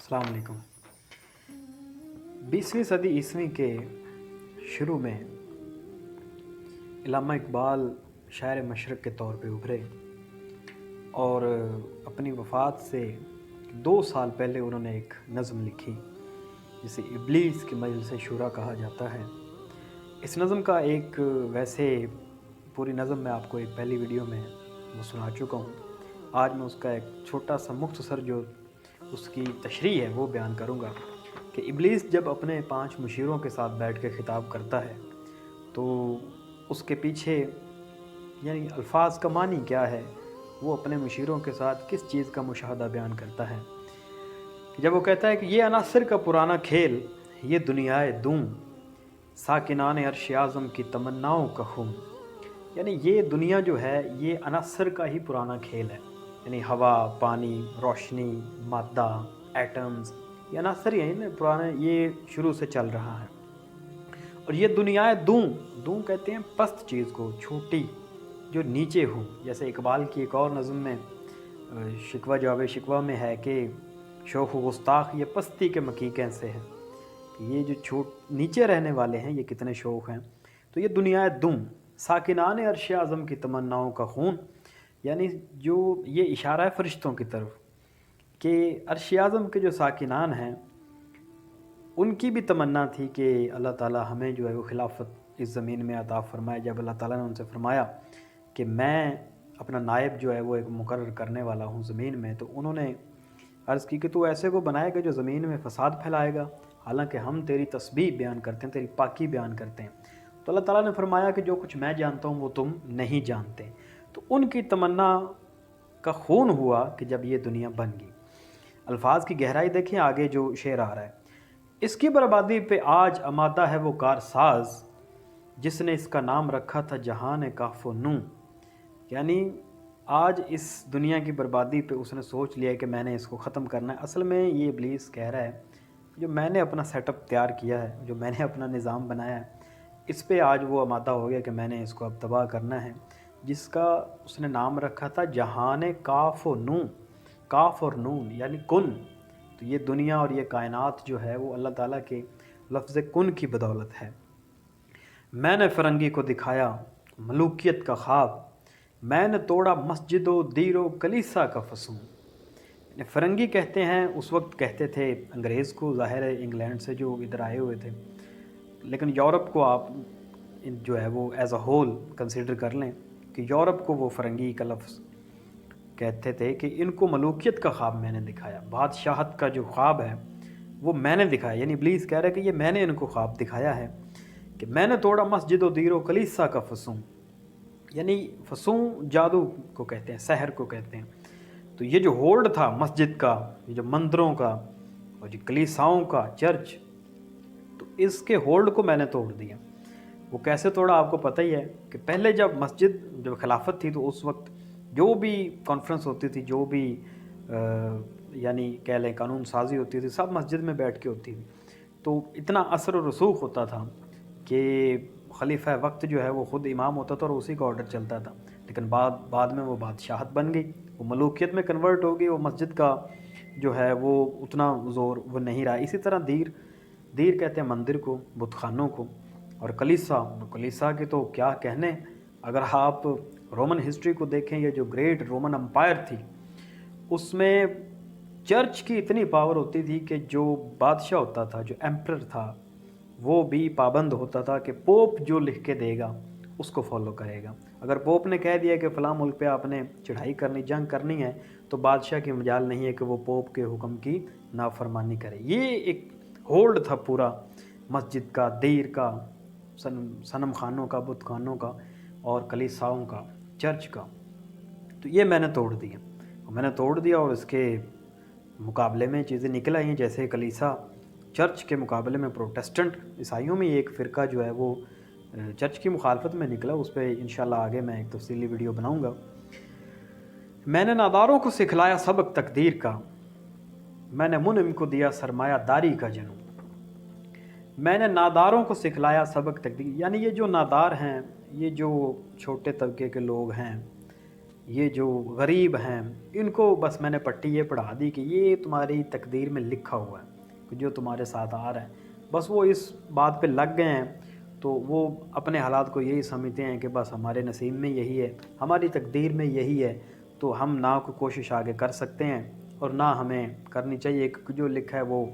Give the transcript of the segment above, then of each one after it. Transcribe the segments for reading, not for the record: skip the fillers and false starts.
अस्सलाम वालेकुम। 20वीं सदी ईस्वी के शुरू में इल्लामा इकबाल शायर मशरक़ के तौर पे उभरे और अपनी वफ़ात से 2 साल पहले उन्होंने एक नज़म लिखी जिसे इब्लीस की मजलिस शुरा कहा जाता है। इस नज़म का एक वैसे पूरी नज़म मैं आपको एक पहली वीडियो में वो सुना चुका हूँ। आज मैं उसका एक छोटा सा मुख्तसर जो उसकी तशरीह है वो बयान करूँगा कि इब्लीस जब अपने 5 मुशीरों के साथ बैठ के ख़िताब करता है तो उसके पीछे यानी अल्फाज का मानी क्या है, वो अपने मुशीरों के साथ किस चीज़ का मुशाहदा बयान करता है। जब वो कहता है कि ये अनासर का पुराना खेल, ये दुनियाए दूं, साकिनान अर्श आज़म की तमन्नाओं का खून। यानी ये दुनिया जो है ये अनासर का ही पुराना खेल है, यानी हवा, पानी, रोशनी, मादा, एटम्स, ये अनासर ही हैं पुराने, ये शुरू से चल रहा है। और ये दुनियाए दूं, दूं कहते हैं पस्त चीज़ को, छोटी जो नीचे हो। जैसे इकबाल की एक और नज़म में शिकवा जवाब शिकवा में है कि शौक़ गुस्ताख ये पस्ती के मकी कैसे हैं, ये जो नीचे रहने वाले हैं ये कितने शौक़ हैं। तो ये दुनियाए दूं, साकिनान अर्श आज़म की तमन्नाओं का खून, यानी जो ये इशारा है फ़रिश्तों की तरफ कि अर्श आज़म के जो साकिनान हैं उनकी भी तमन्ना थी कि अल्लाह ताला हमें जो है वो खिलाफत इस ज़मीन में अता फ़रमाए। जब अल्लाह ताला ने उनसे फ़रमाया कि मैं अपना नायब जो है वो एक मुकर्रर करने वाला हूँ ज़मीन में, तो उन्होंने अर्ज़ की कि तू ऐसे को बनाएगा जो ज़मीन में फ़साद फैलाएगा, हालांकि हम तेरी तस्बीह बयान करते हैं, तेरी पाकी बयान करते हैं। तो अल्लाह ताला ने फरमाया कि जो कुछ मैं जानता हूँ वो तुम नहीं जानते। तो उनकी तमन्ना का खून हुआ कि जब ये दुनिया बन गई। अल्फाज की गहराई देखें, आगे जो शेर आ रहा है, इसकी बर्बादी पे आज आमादा है वो कारसाज, जिसने इसका नाम रखा था जहान काफ़ो नू। यानी आज इस दुनिया की बर्बादी पे उसने सोच लिया है कि मैंने इसको ख़त्म करना है। असल में ये इब्लीस कह रहा है जो मैंने अपना सेटअप तैयार किया है, जो मैंने अपना निज़ाम बनाया है, इस पे आज वो आमादा हो गया कि मैंने इसको अब तबाह करना है, जिसका उसने नाम रखा था जहान काफ़ व नू। काफ़ और नून यानी कुन। तो ये दुनिया और ये कायनात जो है वो अल्लाह ताला के लफ्ज़ कुन की बदौलत है। मैंने फ़िरंगी को दिखाया मलूकियत का ख्वाब, मैंने तोड़ा मस्जिदो दीरो कलीसा का फसूं। फ़िरंगी कहते हैं, उस वक्त कहते थे अंग्रेज़ को, ज़ाहिर है इंग्लैंड से जो इधर आए हुए थे, लेकिन यूरोप को आप जो है वो एज़ अ होल कंसिडर कर लें कि यूरोप को वो फ़िरंगी का लफ्ज़ कहते थे कि इनको मलूकियत का ख्वाब मैंने दिखाया, बादशाहत का जो ख्वाब है वो मैंने दिखाया। यानी इब्लीस कह रहा है कि ये मैंने इनको ख्वाब दिखाया है कि मैंने तोड़ा मस्जिद व दीरो कलीसा का फसूं। यानी फसूं जादू को कहते हैं, सहर को कहते हैं। तो ये जो होल्ड था मस्जिद का, ये जो मंदिरों का और जो कलीसाओं का, चर्च, तो इसके होल्ड को मैंने तोड़ दिया। वो कैसे तोड़ा आपको पता ही है कि पहले जब मस्जिद जब खिलाफत थी तो उस वक्त जो भी कॉन्फ्रेंस होती थी, जो भी यानी कह लें कानून साजी होती थी, सब मस्जिद में बैठ के होती थी। तो इतना असर और रसूख होता था कि खलीफा वक्त जो है वो ख़ुद इमाम होता था और उसी का ऑर्डर चलता था। लेकिन बाद में वो बादशाहत बन गई, वो मलूकियत में कन्वर्ट हो गई, वो मस्जिद का जो है वो उतना ज़ोर वो नहीं रहा। इसी तरह दीर कहते हैं मंदिर को, बुतखानों को, और कलीसा की तो क्या कहने। अगर आप रोमन हिस्ट्री को देखें, ये जो ग्रेट रोमन एम्पायर थी उसमें चर्च की इतनी पावर होती थी कि जो बादशाह होता था, जो एम्परर था, वो भी पाबंद होता था कि पोप जो लिख के देगा उसको फॉलो करेगा। अगर पोप ने कह दिया कि फ़लाँ मुल्क पे आपने चढ़ाई करनी, जंग करनी है, तो बादशाह की मजाल नहीं है कि वो पोप के हुक्म की नाफरमानी करे। ये एक होल्ड था पूरा मस्जिद का, दीर का, सनम खानों का, बुत खानों का और कलीसाओं का, चर्च का। तो ये मैंने तोड़ दिया और इसके मुकाबले में चीज़ें निकल आई हैं। जैसे कलीसा चर्च के मुकाबले में प्रोटेस्टेंट ईसाइयों में एक फ़िरका जो है वो चर्च की मुखालफत में निकला। उस पर इंशाल्लाह आगे मैं एक तफसीली वीडियो बनाऊँगा। मैंने नादारों को सिखलाया सबक तकदीर का, मैंने मुनइम को दिया सरमाया दारी का जनू। मैंने नादारों को सिखलाया सबक तकदीर, यानी ये जो नादार हैं, ये जो छोटे तबके के लोग हैं, یہ جو غریب ہیں ان کو بس میں نے پٹی یہ پڑھا دی کہ یہ تمہاری تقدیر میں لکھا ہوا ہے کہ جو تمہارے ساتھ آ رہا ہے، بس وہ اس بات پہ لگ گئے ہیں، تو وہ اپنے حالات کو یہی سمجھتے ہیں کہ بس ہمارے نصیب میں یہی ہے، ہماری تقدیر میں یہی ہے، تو ہم نہ کوئی کوشش آگے کر سکتے ہیں اور نہ ہمیں کرنی چاہیے کہ جو لکھا ہے وہ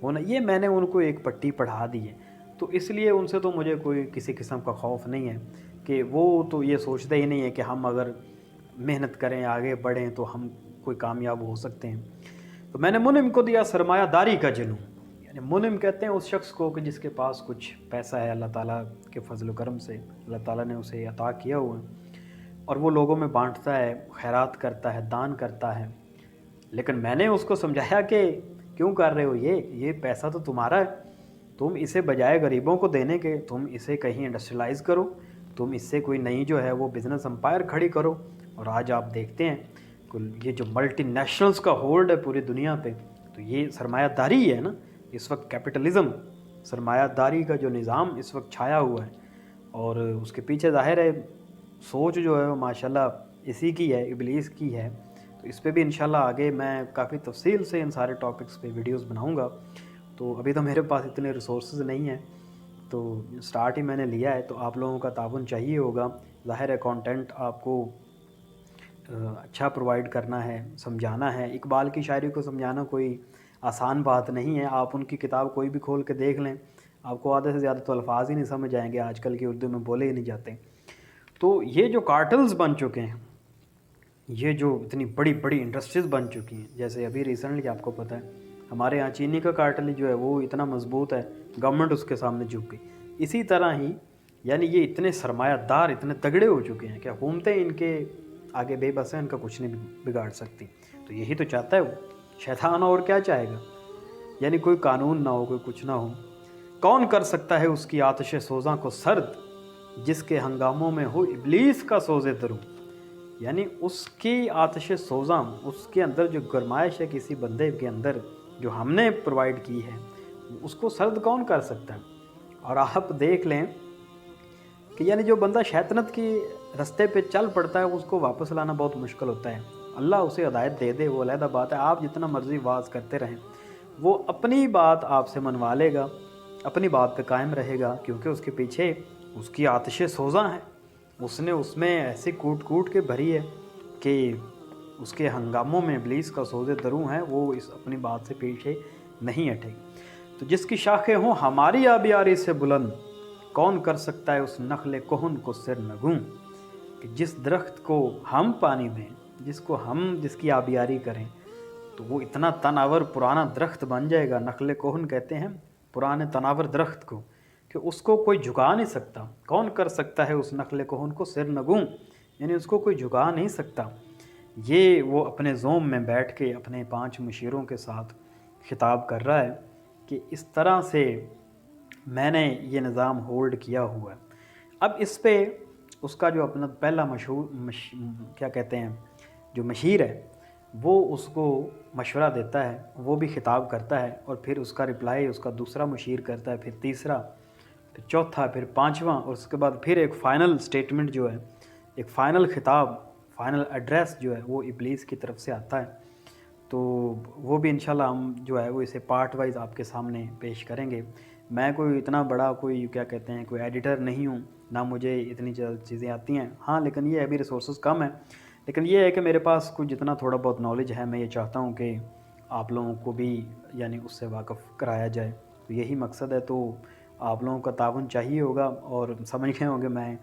ہونا۔ یہ میں نے ان کو ایک پٹی پڑھا دی ہے، تو اس لیے ان سے تو مجھے کوئی کسی قسم کا خوف نہیں ہے کہ وہ تو یہ سوچتے ہی نہیں ہے کہ ہم اگر محنت کریں آگے بڑھیں تو ہم کوئی کامیاب ہو سکتے ہیں۔ تو میں نے منعم کو دیا سرمایہ داری کا جنون، یعنی منعم کہتے ہیں اس شخص کو کہ جس کے پاس کچھ پیسہ ہے، اللہ تعالیٰ کے فضل و کرم سے اللہ تعالیٰ نے اسے عطا کیا ہوا ہے اور وہ لوگوں میں بانٹتا ہے، خیرات کرتا ہے، دان کرتا ہے۔ لیکن میں نے اس کو سمجھایا کہ کیوں کر رہے ہو یہ پیسہ تو تمہارا ہے، تم اسے بجائے غریبوں کو دینے کے تم اسے کہیں انڈسٹریلائز کرو، تم اس سے کوئی نئی جو ہے وہ بزنس امپائر کھڑی کرو۔ اور آج آپ دیکھتے ہیں یہ جو ملٹی نیشنلز کا ہولڈ ہے پوری دنیا پہ، تو یہ سرمایہ داری ہے نا، اس وقت کیپٹلزم، سرمایہ داری کا جو نظام اس وقت چھایا ہوا ہے، اور اس کے پیچھے ظاہر ہے سوچ جو ہے وہ ماشاءاللہ اسی کی ہے، ابلیس کی ہے۔ تو اس پہ بھی انشاءاللہ آگے میں کافی تفصیل سے ان سارے ٹاپکس پہ ویڈیوز بناؤں گا۔ تو ابھی تو میرے پاس اتنے ریسورسز نہیں ہیں، تو سٹارٹ ہی میں نے لیا ہے، تو آپ لوگوں کا تعاون چاہیے ہوگا۔ ظاہر ہے کانٹینٹ آپ کو اچھا پرووائڈ کرنا ہے، سمجھانا ہے۔ اقبال کی شاعری کو سمجھانا کوئی آسان بات نہیں ہے، آپ ان کی کتاب کوئی بھی کھول کے دیکھ لیں، آپ کو آدھے سے زیادہ تو الفاظ ہی نہیں سمجھ آئیں گے، آج کل کی اردو میں بولے ہی نہیں جاتے۔ تو یہ جو کارٹلز بن چکے ہیں، یہ جو اتنی بڑی بڑی انڈسٹریز بن چکی ہیں، جیسے ابھی ریسنٹلی آپ کو پتہ ہے ہمارے ہاں چینی کا کارٹل جو ہے وہ اتنا مضبوط ہے، گورنمنٹ اس کے سامنے جھک گئی۔ اسی طرح ہی یعنی یہ اتنے سرمایہ دار اتنے تگڑے ہو چکے ہیں کہ حکومتیں ان کے آگے بے بس ہیں، ان کا کچھ نہیں بگاڑ سکتی۔ تو یہی تو چاہتا ہے وہ شیطان، اور کیا چاہے گا؟ یعنی کوئی قانون نہ ہو، کوئی کچھ نہ ہو۔ کون کر سکتا ہے اس کی آتش سوزاں کو سرد، جس کے ہنگاموں میں ہو ابلیس کا سوز درو۔ یعنی اس کی آتش سوزاں، اس کے اندر جو گرمائش ہے کسی بندے کے اندر جو ہم نے پرووائڈ کی ہے، اس کو سرد کون کر سکتا ہے؟ اور آپ دیکھ لیں کہ یعنی جو بندہ شیطنت کی رستے پہ چل پڑتا ہے اس کو واپس لانا بہت مشکل ہوتا ہے۔ اللہ اسے ہدایت دے دے وہ علیحدہ بات ہے، آپ جتنا مرضی واز کرتے رہیں، وہ اپنی بات آپ سے منوا لے گا، اپنی بات پہ قائم رہے گا، کیونکہ اس کے پیچھے اس کی آتش سوزاں ہے، اس نے اس میں ایسے کوٹ کوٹ کے بھری ہے کہ اس کے ہنگاموں میں ابلیس کا سوز دروں ہے، وہ اس اپنی بات سے پیچھے نہیں ہٹے گی۔ تو جس کی شاخیں ہوں ہماری آبیاری سے بلند، کون کر سکتا ہے اس نخل کہن کو سر نگوں۔ کہ جس درخت کو ہم پانی دیں، جس کی آبیاری کریں، تو وہ اتنا تناور پرانا درخت بن جائے گا۔ نخل کہن کہتے ہیں پرانے تناور درخت کو، کہ اس کو کوئی جھکا نہیں سکتا۔ کون کر سکتا ہے اس نخل کہن کو سر نگوں، یعنی اس کو کوئی جھکا نہیں سکتا۔ یہ وہ اپنے زوم میں بیٹھ کے اپنے 5 مشیروں کے ساتھ خطاب کر رہا ہے کہ اس طرح سے میں نے یہ نظام ہولڈ کیا ہوا ہے۔ اب اس پہ اس کا جو اپنا پہلا کیا کہتے ہیں جو مشیر ہے، وہ اس کو مشورہ دیتا ہے، وہ بھی خطاب کرتا ہے، اور پھر اس کا رپلائی اس کا دوسرا مشیر کرتا ہے، پھر تیسرا، پھر چوتھا، پھر پانچواں، اور اس کے بعد پھر ایک فائنل سٹیٹمنٹ جو ہے، ایک فائنل خطاب، فائنل ایڈریس جو ہے وہ ابلیس کی طرف سے آتا ہے۔ تو وہ بھی انشاءاللہ ہم جو ہے وہ اسے پارٹ وائز آپ کے سامنے پیش کریں گے۔ میں کوئی اتنا بڑا کوئی کیا کہتے ہیں کوئی ایڈیٹر نہیں ہوں، نہ مجھے اتنی چیزیں آتی ہیں، ہاں لیکن یہ ابھی ریسورسز کم ہیں، لیکن یہ ہے کہ میرے پاس کچھ جتنا تھوڑا بہت نالج ہے، میں یہ چاہتا ہوں کہ آپ لوگوں کو بھی یعنی اس سے واقف کرایا جائے، تو یہی مقصد ہے۔ تو آپ لوگوں کا تعاون چاہیے ہوگا، اور سمجھ گئے ہوں گے میں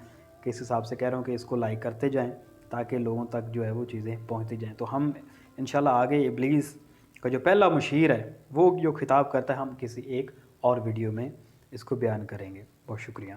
کس حساب سے کہہ رہا ہوں کہ اس کو لائک کرتے جائیں تاکہ لوگوں تک جو ہے وہ چیزیں پہنچتی جائیں۔ تو ہم انشاءاللہ آگے ابلیس کا جو پہلا مشیر ہے وہ جو خطاب کرتا ہے، ہم کسی ایک اور ویڈیو میں اس کو بیان کریں گے۔ بہت شکریہ۔